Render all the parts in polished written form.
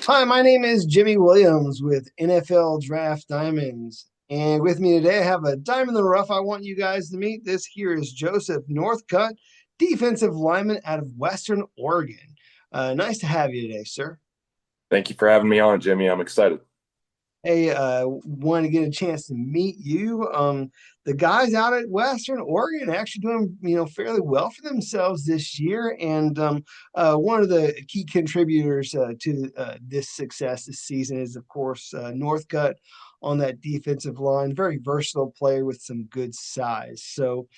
Hi, my name is Jimmy Williams with NFL Draft Diamonds. And with me today, I have a diamond in the rough I want you guys to meet. This here is Joseph Northcutt, defensive lineman out of Western Oregon. Nice to have you today, sir. Thank you for having me on, Jimmy. I'm excited. Hey, want to get a chance to meet you. The guys out at Western Oregon are actually doing, fairly well for themselves this year. And one of the key contributors to this success this season is, of course, Northcutt on that defensive line. Very versatile player with some good size. So,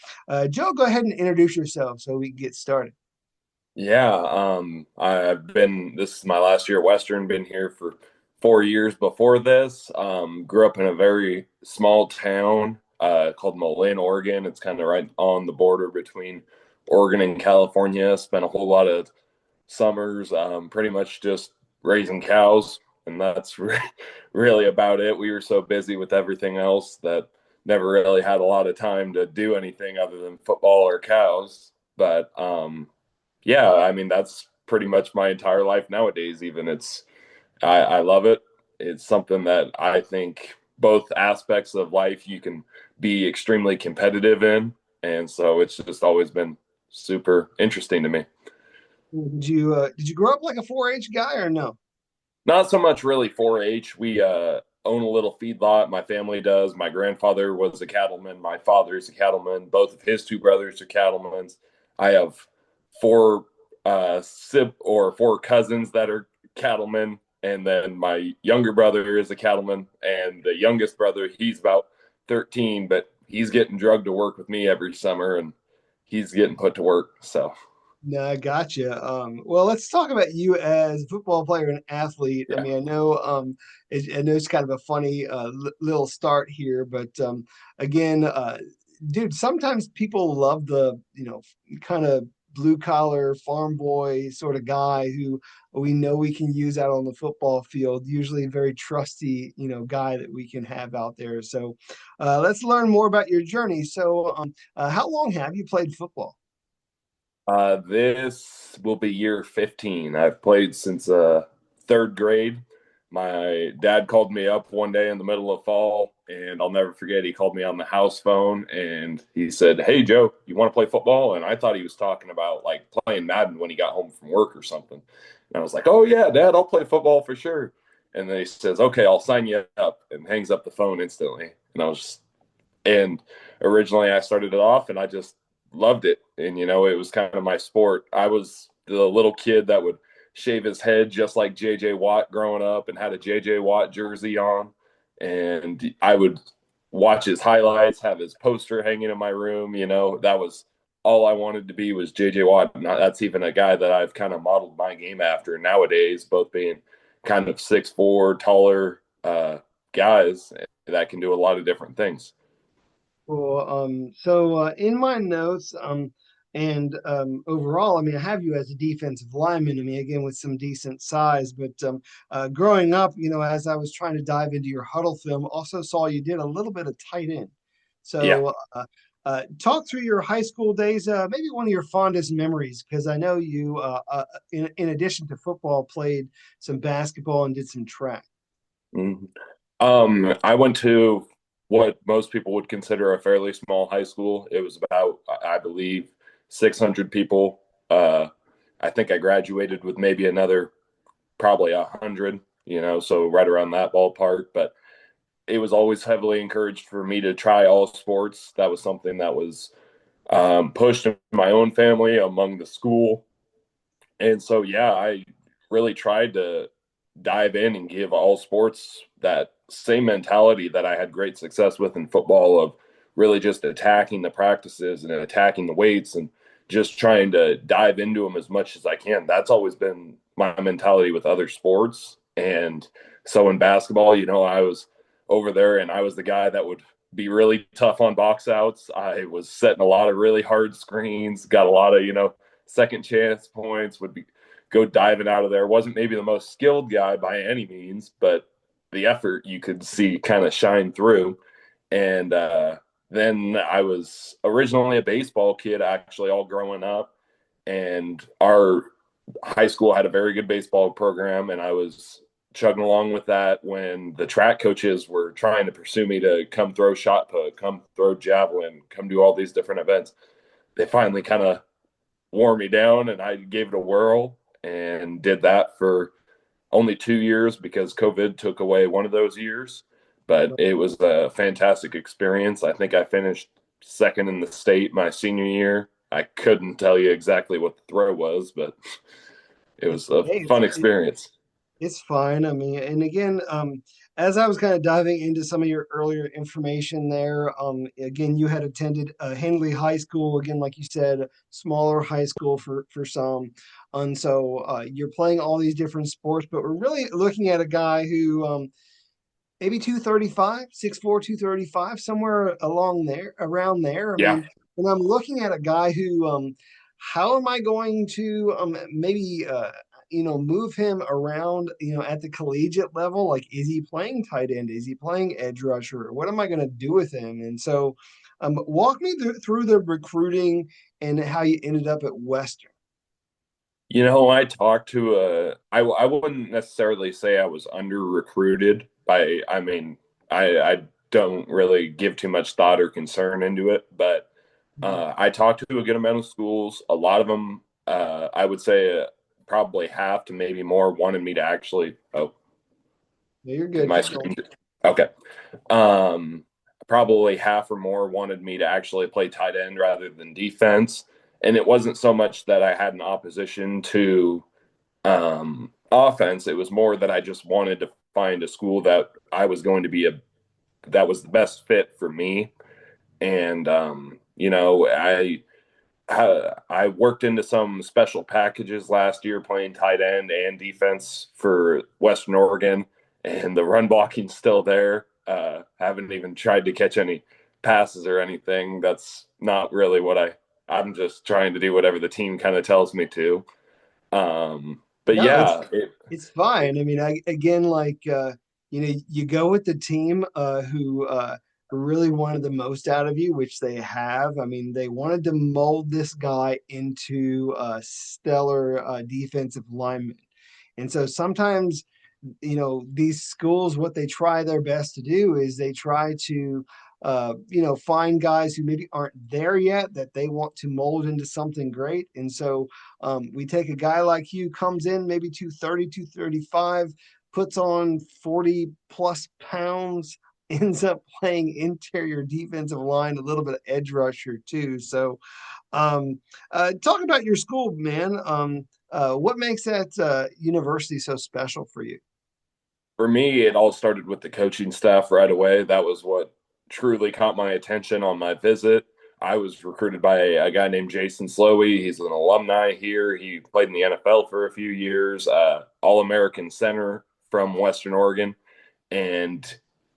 Joe, go ahead and introduce yourself so we can get started. This is my last year at Western, been here for 4 years before this. Grew up in a very small town called Moline, Oregon. It's kind of right on the border between Oregon and California. Spent a whole lot of summers pretty much just raising cows, and that's really about it. We were so busy with everything else that never really had a lot of time to do anything other than football or cows. But I mean, that's pretty much my entire life nowadays. Even I love it. It's something that I think both aspects of life you can be extremely competitive in, and so it's just always been super interesting to me. Did you grow up like a 4-H guy or no? Not so much really 4-H. We own a little feedlot. My family does. My grandfather was a cattleman. My father's a cattleman. Both of his two brothers are cattlemen. I have four four cousins that are cattlemen, and then my younger brother is a cattleman, and the youngest brother, he's about 13, but he's getting drugged to work with me every summer, and he's getting put to work. So No, I gotcha. Well, let's talk about you as a football player and athlete. I yeah. mean, I know it's kind of a funny little start here, but again, dude, sometimes people love the, kind of blue collar farm boy sort of guy who we know we can use out on the football field. Usually, a very trusty, guy that we can have out there. So, let's learn more about your journey. So, how long have you played football? This will be year 15. I've played since third grade. My dad called me up one day in the middle of fall, and I'll never forget. He called me on the house phone and he said, "Hey, Joe, you want to play football?" And I thought he was talking about like playing Madden when he got home from work or something. And I was like, "Oh, yeah, Dad, I'll play football for sure." And then he says, "Okay, I'll sign you up," and hangs up the phone instantly. And I was just, and originally I started it off and I just loved it. And, it was kind of my sport. I was the little kid that would shave his head just like JJ Watt growing up and had a JJ Watt jersey on. And I would watch his highlights, have his poster hanging in my room. That was all I wanted to be was JJ Watt. And that's even a guy that I've kind of modeled my game after nowadays, both being kind of 6'4", taller guys that can do a lot of different things. Cool. So in my notes, and overall, I mean, I have you as a defensive lineman. I mean, again, with some decent size, but growing up, as I was trying to dive into your huddle film, also saw you did a little bit of tight end. Yeah. So talk through your high school days, maybe one of your fondest memories, because I know you, in addition to football, played some basketball and did some track. Mhm. I went to what most people would consider a fairly small high school. It was about, I believe, 600 people. I think I graduated with maybe another probably 100, so right around that ballpark. But it was always heavily encouraged for me to try all sports. That was something that was pushed in my own family among the school. And so, yeah, I really tried to dive in and give all sports that same mentality that I had great success with in football of really just attacking the practices and attacking the weights and just trying to dive into them as much as I can. That's always been my mentality with other sports. And so in basketball, I was over there and I was the guy that would be really tough on box outs. I was setting a lot of really hard screens, got a lot of, second chance points, would be go diving out of there. Wasn't maybe the most skilled guy by any means, but the effort you could see kind of shine through. And then I was originally a baseball kid, actually, all growing up. And our high school had a very good baseball program, and I was chugging along with that when the track coaches were trying to pursue me to come throw shot put, come throw javelin, come do all these different events. They finally kind of wore me down, and I gave it a whirl and did that for only 2 years because COVID took away one of those years. But it was a fantastic experience. I think I finished second in the state my senior year. I couldn't tell you exactly what the throw was, but it was a Hey, fun experience. it's fine. I mean, and again, as I was kind of diving into some of your earlier information there, again, you had attended Henley High School, again, like you said, smaller high school for some. And so you're playing all these different sports, but we're really looking at a guy who maybe 235, 6'4", 235, somewhere along there, around there. I Yeah. mean, and I'm looking at a guy who, how am I going to maybe, move him around, at the collegiate level? Like, is he playing tight end? Is he playing edge rusher? What am I going to do with him? And so, walk me through the recruiting and how you ended up at Western. I talked to I wouldn't necessarily say I was under recruited by, I mean, I don't really give too much thought or concern into it, but Mhm. I talked to a good amount of schools. A lot of them, I would say probably half to maybe more wanted me to actually, oh, Yeah, you're did good. my Keep going. screen, okay. Um, Probably half or more wanted me to actually play tight end rather than defense. And it wasn't so much that I had an opposition to offense. It was more that I just wanted to find a school that I was going to be that was the best fit for me. And I worked into some special packages last year playing tight end and defense for Western Oregon, and the run blocking's still there. Haven't even tried to catch any passes or anything. That's not really what I'm just trying to do whatever the team kind of tells me to. But No, yeah, it's fine. I mean, again, like you go with the team who really wanted the most out of you, which they have. I mean, they wanted to mold this guy into a stellar defensive lineman, and so sometimes these schools, what they try their best to do is they try to find guys who maybe aren't there yet that they want to mold into something great. And so we take a guy like you, comes in maybe 230, 235, puts on 40 plus pounds, ends up playing interior defensive line, a little bit of edge rusher too. So talk about your school, man. What makes that university so special for you? for me, it all started with the coaching staff right away. That was what truly caught my attention on my visit. I was recruited by a guy named Jason Slowey. He's an alumni here. He played in the NFL for a few years, All American center from Western Oregon. And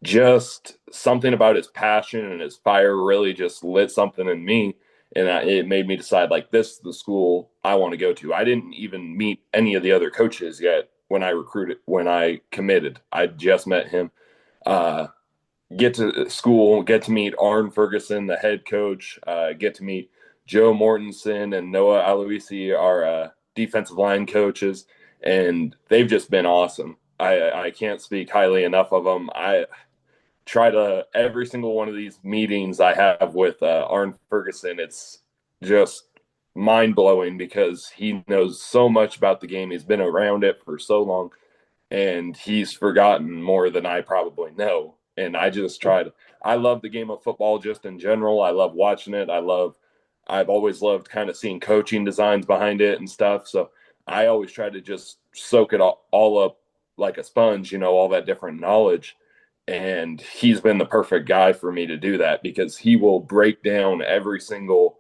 just something about his passion and his fire really just lit something in me. And it made me decide, like, this is the school I want to go to. I didn't even meet any of the other coaches yet when I committed. I just met him. Uh, get to school, get to meet Arn Ferguson, the head coach, get to meet Joe Mortensen and Noah Aloisi, our defensive line coaches, and they've just been awesome. I can't speak highly enough of them. I try to every single one of these meetings I have with Arn Ferguson. It's just mind blowing because he knows so much about the game. He's been around it for so long, and he's forgotten more than I probably know. And I just tried. I love the game of football just in general. I love watching it. I've always loved kind of seeing coaching designs behind it and stuff. So I always try to just soak it all up like a sponge, all that different knowledge. And he's been the perfect guy for me to do that because he will break down every single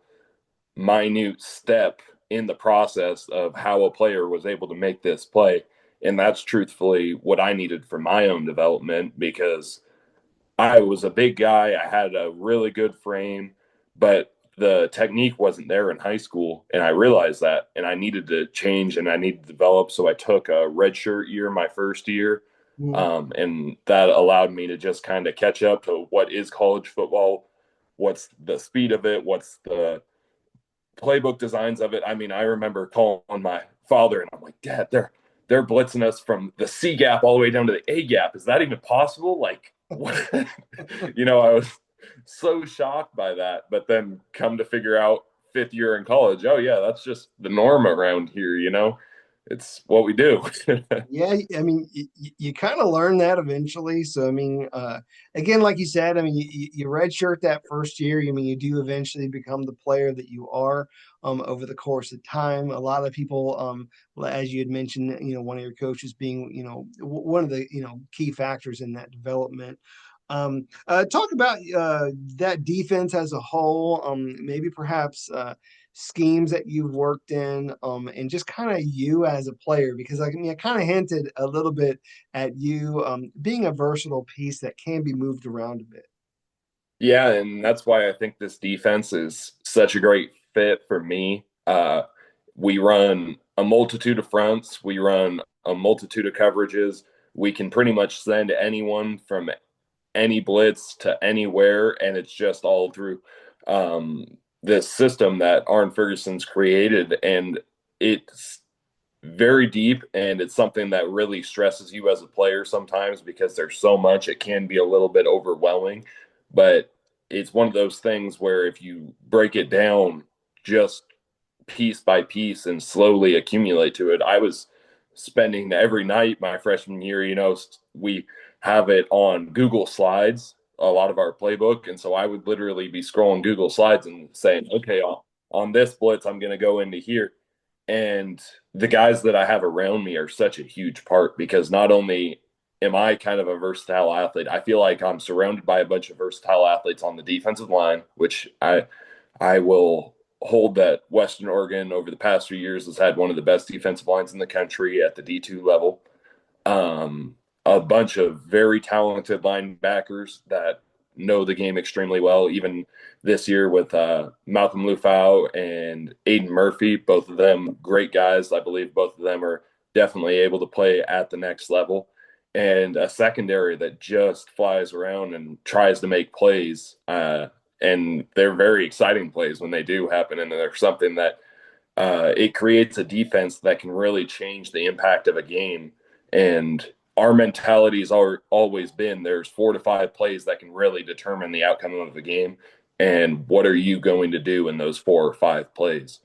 minute step in the process of how a player was able to make this play. And that's truthfully what I needed for my own development because I was a big guy. I had a really good frame, but the technique wasn't there in high school. And I realized that. And I needed to change and I needed to develop. So I took a redshirt year my first year. Mm. And that allowed me to just kind of catch up to what is college football, what's the speed of it, what's the playbook designs of it. I mean, I remember calling my father and I'm like, Dad, they're blitzing us from the C gap all the way down to the A gap. Is that even possible? Like, what? I was so shocked by that. But then come to figure out fifth year in college, oh, yeah, that's just the norm around here. It's what we do. Yeah, I mean, you kind of learn that eventually. So, I mean, again, like you said, I mean, you redshirt that first year. I mean, you do eventually become the player that you are over the course of time. A lot of people, as you had mentioned, one of your coaches being, one of the, key factors in that development. Talk about that defense as a whole, maybe perhaps schemes that you've worked in, and just kind of you as a player, because I mean, I kind of hinted a little bit at you being a versatile piece that can be moved around a bit. Yeah, and that's why I think this defense is such a great fit for me. We run a multitude of fronts, we run a multitude of coverages. We can pretty much send anyone from any blitz to anywhere, and it's just all through this system that Arn Ferguson's created, and it's very deep, and it's something that really stresses you as a player sometimes because there's so much, it can be a little bit overwhelming. But it's one of those things where if you break it down just piece by piece and slowly accumulate to it. I was spending every night my freshman year, we have it on Google Slides, a lot of our playbook. And so I would literally be scrolling Google Slides and saying, okay, on this blitz, I'm going to go into here. And the guys that I have around me are such a huge part because not only am I kind of a versatile athlete, I feel like I'm surrounded by a bunch of versatile athletes on the defensive line, which I will hold that Western Oregon over the past few years has had one of the best defensive lines in the country at the D2 level. Um, a bunch of very talented linebackers that know the game extremely well. Even this year with Malcolm Lufau and Aiden Murphy, both of them great guys. I believe both of them are definitely able to play at the next level. And a secondary that just flies around and tries to make plays. And they're very exciting plays when they do happen. And they're something that it creates a defense that can really change the impact of a game. And our mentality has always been there's 4 to 5 plays that can really determine the outcome of a game. And what are you going to do in those 4 or 5 plays?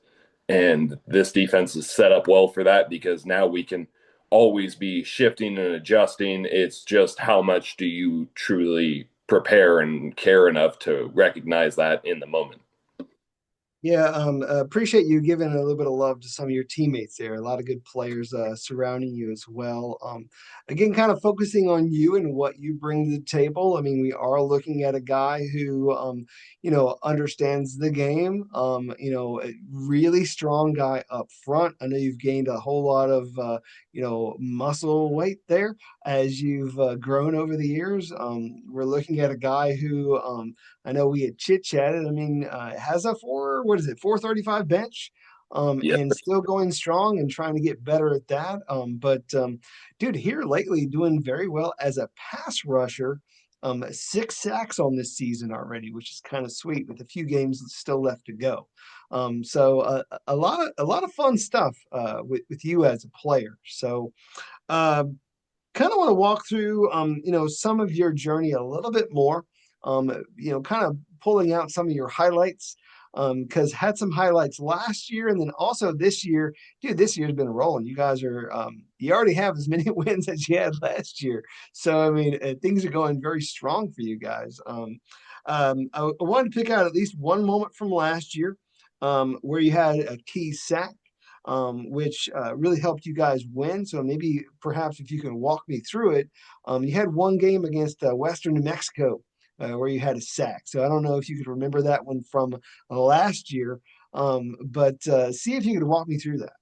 And this defense is set up well for that because now we can always be shifting and adjusting. It's just how much do you truly prepare and care enough to recognize that in the moment. Yeah, appreciate you giving a little bit of love to some of your teammates there. A lot of good players surrounding you as well. Again, kind of focusing on you and what you bring to the table. I mean, we are looking at a guy who, understands the game. A really strong guy up front. I know you've gained a whole lot of, muscle weight there as you've grown over the years. We're looking at a guy who, I know we had chit chatted. I mean, has a what is it, 435 bench, Yeah. and still going strong and trying to get better at that. But dude, here lately doing very well as a pass rusher. 6 sacks on this season already, which is kind of sweet with a few games still left to go. So a lot of fun stuff with you as a player. So uh, kind of want to walk through some of your journey a little bit more, kind of pulling out some of your highlights, because had some highlights last year and then also this year. Dude, this year's been rolling. You guys are you already have as many wins as you had last year, so I mean, things are going very strong for you guys. I wanted to pick out at least one moment from last year, where you had a key sack, which really helped you guys win. So maybe perhaps if you can walk me through it. You had one game against Western New Mexico where you had a sack. So I don't know if you could remember that one from last year, but see if you could walk me through that.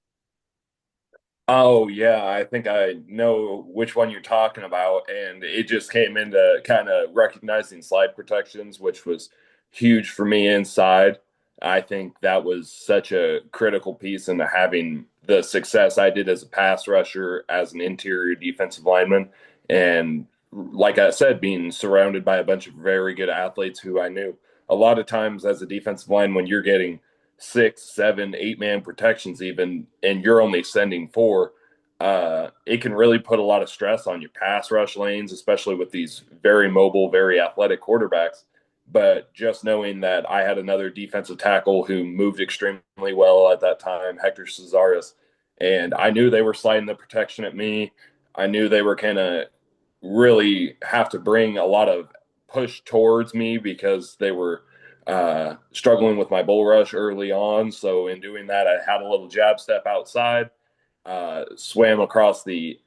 Oh yeah, I think I know which one you're talking about, and it just came into kind of recognizing slide protections, which was huge for me inside. I think that was such a critical piece into having the success I did as a pass rusher, as an interior defensive lineman, and like I said, being surrounded by a bunch of very good athletes who I knew. A lot of times as a defensive line, when you're getting 6, 7, 8 man protections, even, and you're only sending 4. it can really put a lot of stress on your pass rush lanes, especially with these very mobile, very athletic quarterbacks. But just knowing that I had another defensive tackle who moved extremely well at that time, Hector Cesaris, and I knew they were sliding the protection at me. I knew they were kind of really have to bring a lot of push towards me because they were struggling with my bull rush early on. So in doing that, I had a little jab step outside, swam across it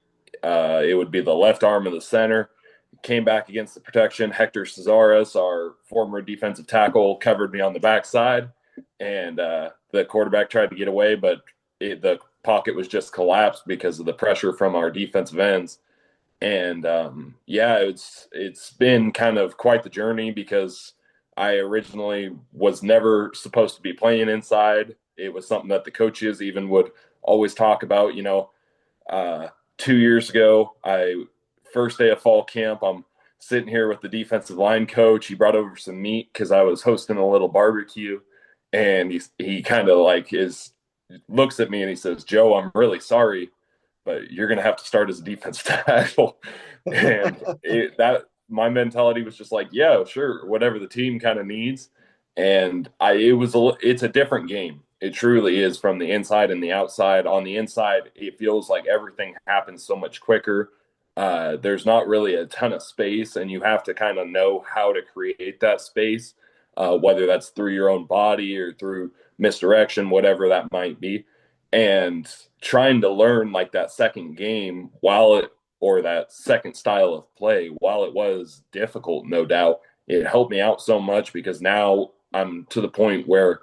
would be the left arm of the center, came back against the protection. Hector Cesaris, our former defensive tackle, covered me on the backside, and the quarterback tried to get away, but the pocket was just collapsed because of the pressure from our defensive ends. And yeah, it's been kind of quite the journey because I originally was never supposed to be playing inside. It was something that the coaches even would always talk about. Uh, 2 years ago, I first day of fall camp, I'm sitting here with the defensive line coach. He brought over some meat because I was hosting a little barbecue, and he kind of like is looks at me and he says, "Joe, I'm really sorry, but you're going to have to start as a defensive tackle." And that my mentality was just like, yeah, sure, whatever the team kind of needs. And it's a different game. It truly is from the inside and the outside. On the inside, it feels like everything happens so much quicker. There's not really a ton of space, and you have to kind of know how to create that space, whether that's through your own body or through misdirection, whatever that might be. And trying to learn like that second game or that second style of play, while it was difficult, no doubt, it helped me out so much because now I'm to the point where,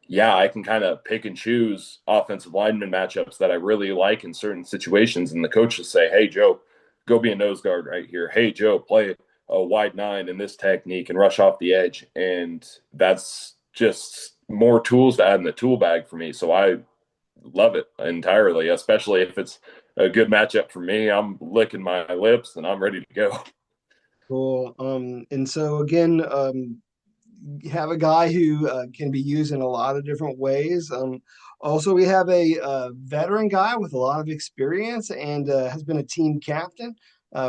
yeah, I can kind of pick and choose offensive lineman matchups that I really like in certain situations. And the coaches say, "Hey, Joe, go be a nose guard right here. Hey, Joe, play a wide nine in this technique and rush off the edge." And that's just more tools to add in the tool bag for me. So I love it entirely, especially if it's a good matchup for me. I'm licking my lips and I'm ready to go. Cool. And so again, you have a guy who can be used in a lot of different ways. Also, we have a veteran guy with a lot of experience and has been a team captain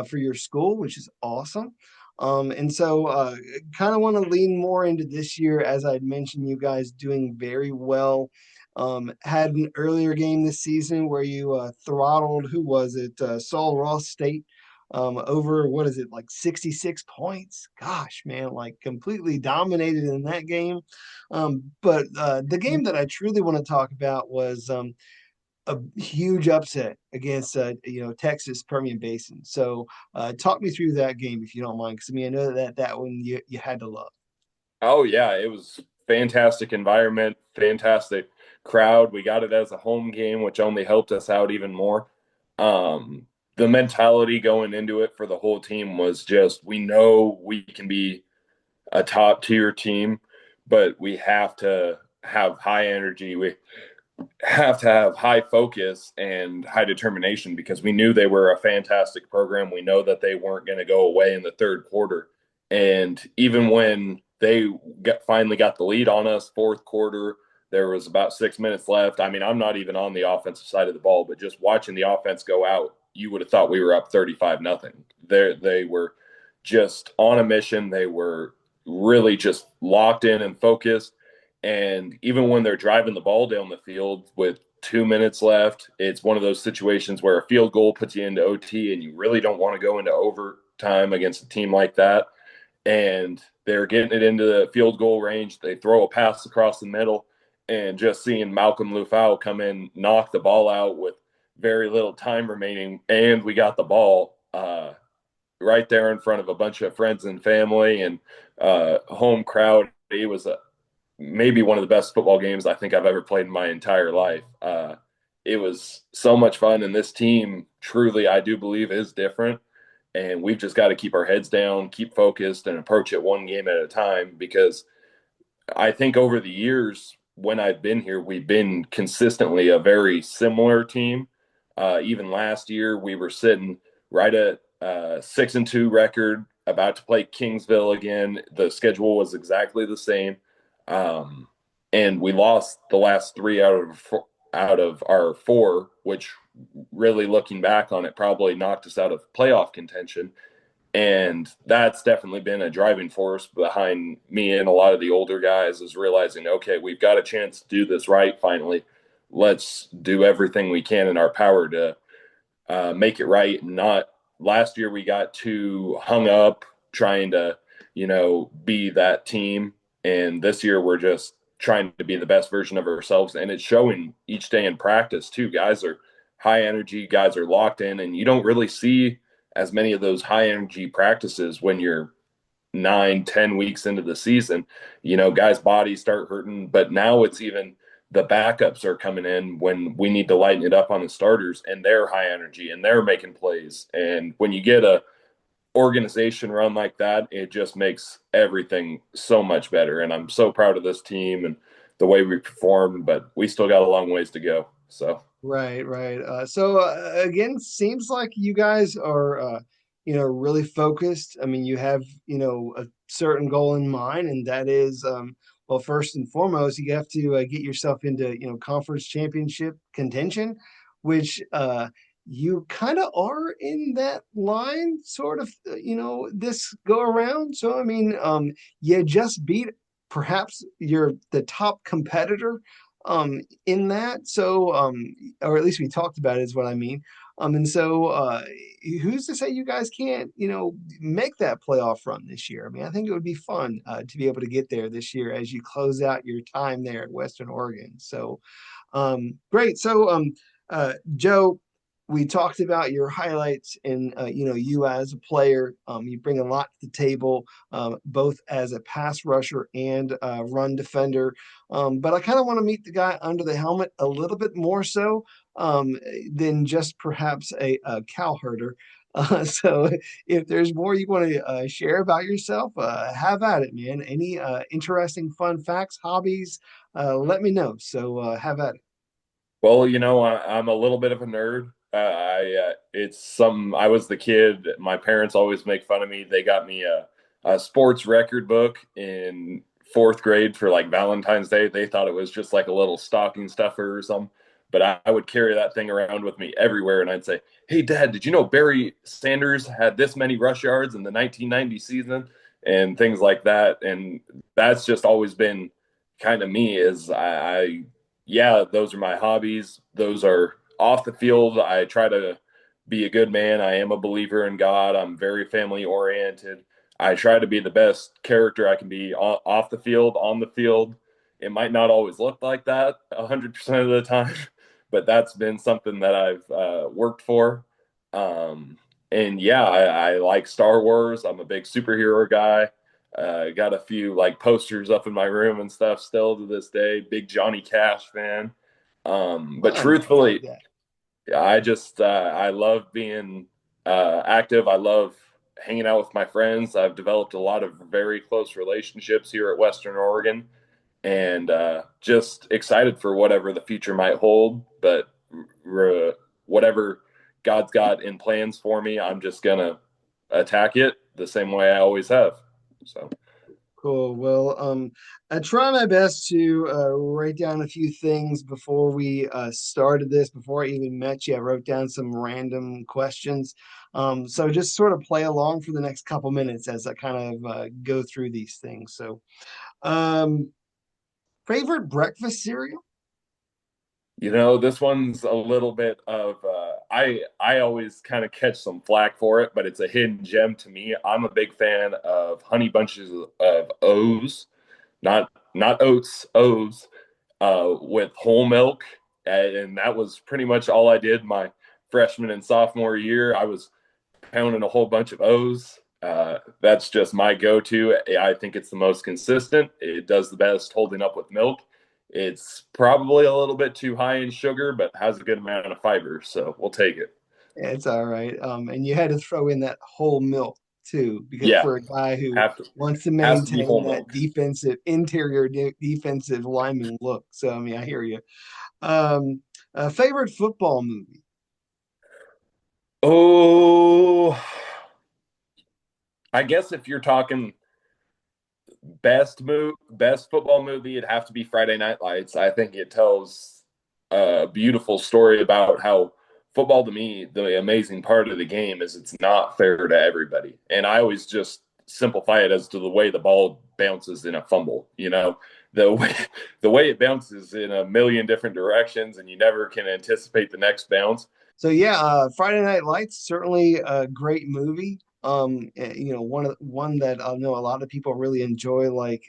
for your school, which is awesome. And so, kind of want to lean more into this year, as I'd mentioned, you guys doing very well. Had an earlier game this season where you throttled, who was it? Saul Ross State over what is it, like 66 points? Gosh, man, like completely dominated in that game. But the game that I truly want to talk about was a huge upset against Texas Permian Basin. So talk me through that game if you don't mind, because I mean I know that one you had to love. Oh yeah, it was fantastic environment, fantastic crowd. We got it as a home game, which only helped us out even more. Um, the mentality going into it for the whole team was just we know we can be a top tier team, but we have to have high energy. We have to have high focus and high determination because we knew they were a fantastic program. We know that they weren't going to go away in the third quarter. And even when finally got the lead on us, fourth quarter, there was about 6 minutes left. I mean, I'm not even on the offensive side of the ball, but just watching the offense go out, you would have thought we were up 35-0. They were just on a mission. They were really just locked in and focused. And even when they're driving the ball down the field with 2 minutes left, it's one of those situations where a field goal puts you into OT and you really don't want to go into overtime against a team like that. And they're getting it into the field goal range. They throw a pass across the middle, and just seeing Malcolm Lufau come in, knock the ball out with very little time remaining, and we got the ball right there in front of a bunch of friends and family and home crowd. It was maybe one of the best football games I think I've ever played in my entire life. It was so much fun, and this team truly, I do believe, is different. And we've just got to keep our heads down, keep focused, and approach it one game at a time because I think over the years, when I've been here, we've been consistently a very similar team. Even last year, we were sitting right at 6-2 record, about to play Kingsville again. The schedule was exactly the same, and we lost the last three out of our four, which really looking back on it, probably knocked us out of playoff contention. And that's definitely been a driving force behind me and a lot of the older guys is realizing, okay, we've got a chance to do this right finally. Let's do everything we can in our power to make it right. And not last year we got too hung up trying to, be that team. And this year we're just trying to be the best version of ourselves. And it's showing each day in practice too. Guys are high energy, guys are locked in, and you don't really see as many of those high energy practices when you're 9, 10 weeks into the season. Guys' bodies start hurting, but now it's even the backups are coming in when we need to lighten it up on the starters, and they're high energy and they're making plays. And when you get a organization run like that, it just makes everything so much better. And I'm so proud of this team and the way we performed, but we still got a long ways to go. So Right, right. Again, seems like you guys are, really focused. I mean, you have, a certain goal in mind, and that is, well, first and foremost, you have to get yourself into, conference championship contention, which you kind of are in that line, sort of, this go around. So, I mean, you just beat perhaps the top competitor in that. Or at least we talked about it is what I mean. Who's to say you guys can't, make that playoff run this year? I mean, I think it would be fun to be able to get there this year as you close out your time there at Western Oregon. Great. Joe, we talked about your highlights and you as a player. You bring a lot to the table, both as a pass rusher and run defender. But I kind of want to meet the guy under the helmet a little bit more so than just perhaps a cow herder. So if there's more you want to share about yourself, have at it, man. Any interesting fun facts, hobbies, let me know. Have at it. well, I'm a little bit of a nerd. It's some. I was the kid. My parents always make fun of me. They got me a sports record book in fourth grade for like Valentine's Day. They thought it was just like a little stocking stuffer or something. But I would carry that thing around with me everywhere, and I'd say, "Hey, Dad, did you know Barry Sanders had this many rush yards in the 1990 season?" And things like that. And that's just always been kind of me. Is yeah, those are my hobbies. Those are off the field. I try to be a good man. I am a believer in God. I'm very family oriented. I try to be the best character I can be off the field, on the field. It might not always look like that 100% of the time, but that's been something that I've worked for. Um, and yeah, I like Star Wars. I'm a big superhero guy. Got a few like posters up in my room and stuff still to this day. Big Johnny Cash fan. But Fun. I like truthfully, that. I love being active. I love hanging out with my friends. I've developed a lot of very close relationships here at Western Oregon, and just excited for whatever the future might hold. But whatever God's got in plans for me, I'm just gonna attack it the same way I always have. So. Cool. Well, I try my best to write down a few things before we started this. Before I even met you, I wrote down some random questions. So just sort of play along for the next couple minutes as I kind of go through these things. Um, Favorite breakfast cereal? This one's a little bit of I always kind of catch some flack for it, but it's a hidden gem to me. I'm a big fan of honey bunches of O's, not oats, O's, with whole milk, and that was pretty much all I did my freshman and sophomore year. I was pounding a whole bunch of O's. That's just my go-to. I think it's the most consistent. It does the best holding up with milk. It's probably a little bit too high in sugar, but has a good amount of fiber, so we'll take it. It's all right. And you had to throw in that whole milk too, because Yeah, for a guy who have to wants to has to be maintain whole that milk. defensive lineman look. So I mean, I hear you. Um, Favorite football movie? Oh, I guess if you're talking best football movie, it'd have to be Friday Night Lights. I think it tells a beautiful story about how football to me, the amazing part of the game is it's not fair to everybody. And I always just simplify it as to the way the ball bounces in a fumble. The way the way it bounces in a million different directions, and you never can anticipate the next bounce. So yeah, Friday Night Lights, certainly a great movie. One that I know a lot of people really enjoy, like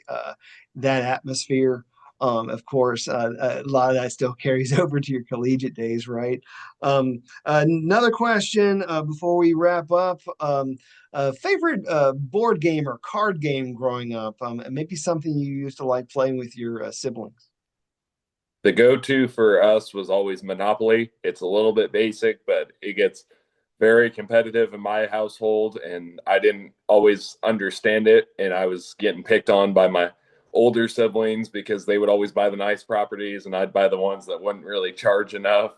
that atmosphere. Of course, a lot of that still carries over to your collegiate days, right? Another question before we wrap up. Favorite board game or card game growing up? And maybe something you used to like playing with your siblings. The go-to for us was always Monopoly. It's a little bit basic, but it gets very competitive in my household, and I didn't always understand it, and I was getting picked on by my older siblings because they would always buy the nice properties and I'd buy the ones that wouldn't really charge enough.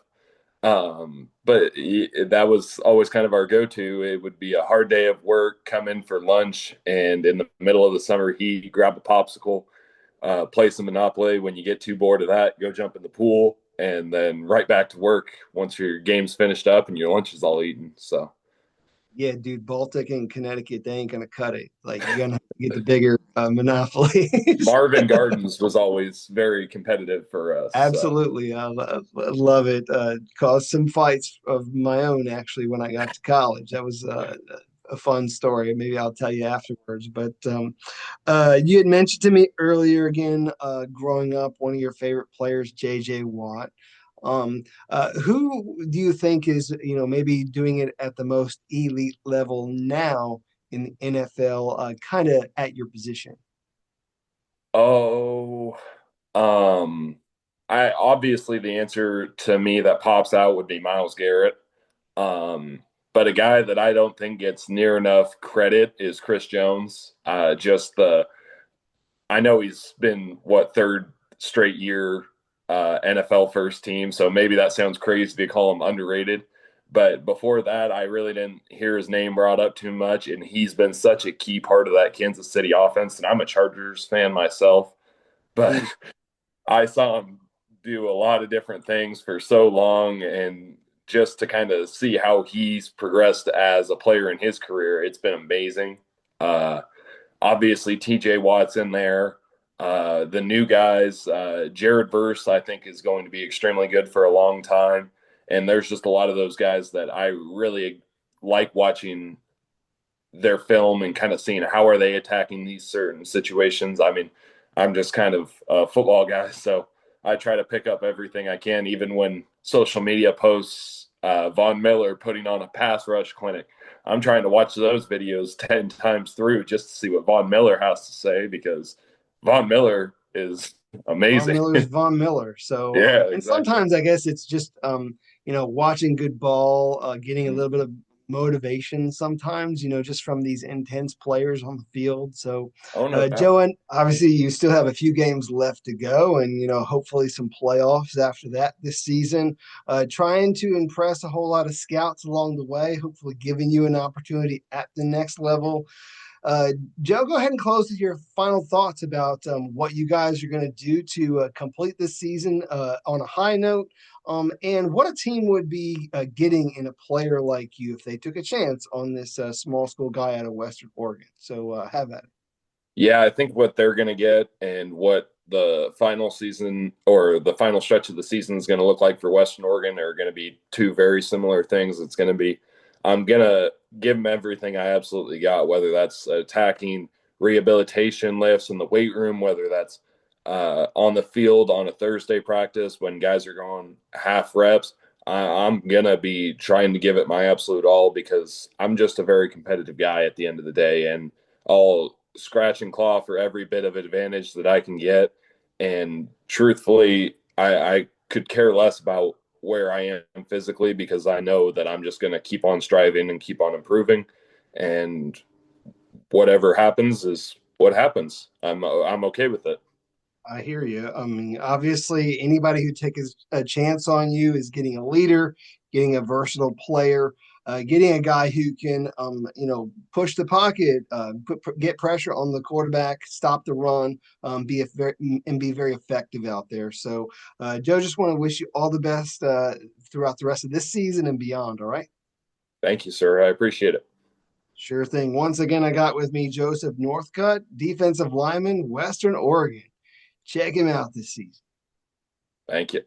But that was always kind of our go-to. It would be a hard day of work, come in for lunch, and in the middle of the summer heat, grab a popsicle, play some Monopoly. When you get too bored of that, go jump in the pool, and then right back to work once your game's finished up and your lunch is all eaten. So Yeah, dude, Baltic and Connecticut, they ain't gonna cut it. Like you're gonna have to get the bigger monopolies. Marvin Gardens was always very competitive for us. So Absolutely, love it. Caused some fights of my own actually when I got to college. That was a fun story. Maybe I'll tell you afterwards. But you had mentioned to me earlier again, growing up, one of your favorite players, J.J. Watt. Who do you think is, maybe doing it at the most elite level now in the NFL, kind of at your position? oh, um, I obviously the answer to me that pops out would be Miles Garrett. Um, but a guy that I don't think gets near enough credit is Chris Jones. Just the I know he's been what third straight year NFL first team, so maybe that sounds crazy to call him underrated. But before that, I really didn't hear his name brought up too much, and he's been such a key part of that Kansas City offense. And I'm a Chargers fan myself, but Mm. I saw him do a lot of different things for so long, and just to kind of see how he's progressed as a player in his career, it's been amazing. Uh, Obviously, TJ Watt's in there. The new guys, Jared Verse, I think is going to be extremely good for a long time. And there's just a lot of those guys that I really like watching their film and kind of seeing how are they attacking these certain situations. I mean, I'm just kind of a football guy, so I try to pick up everything I can, even when social media posts Von Miller putting on a pass rush clinic. I'm trying to watch those videos 10 times through just to see what Von Miller has to say because Von Miller is Von amazing. Miller's Von Miller. So, Yeah, and exactly. sometimes I guess it's just, watching good ball, getting a Mm. little bit of motivation sometimes, just from these intense players on the field. So, Oh, no doubt. Joe, and obviously you still have a few games left to go and, hopefully some playoffs after that this season. Trying to impress a whole lot of scouts along the way, hopefully giving you an opportunity at the next level. Uh, Joe, go ahead and close with your final thoughts about what you guys are going to do to complete this season on a high note, and what a team would be getting in a player like you if they took a chance on this small school guy out of Western Oregon. So have at it. Yeah, I think what they're going to get and what the final season or the final stretch of the season is going to look like for Western Oregon are going to be two very similar things. It's going to be, I'm going to give them everything I absolutely got, whether that's attacking, rehabilitation lifts in the weight room, whether that's on the field on a Thursday practice when guys are going half reps. I'm going to be trying to give it my absolute all because I'm just a very competitive guy at the end of the day. And I'll scratch and claw for every bit of advantage that I can get. And truthfully, I could care less about where I am physically because I know that I'm just going to keep on striving and keep on improving. And whatever happens is what happens. I'm okay with it. I hear you. I mean, obviously, anybody who takes a chance on you is getting a leader, getting a versatile player. getting a guy who can, push the pocket, get pressure on the quarterback, stop the run, be very effective out there. So, Joe, just want to wish you all the best throughout the rest of this season and beyond. All right. Thank you, sir. I appreciate it. Sure thing. Once again, I got with me Joseph Northcutt, defensive lineman, Western Oregon. Check him out this season. Thank you.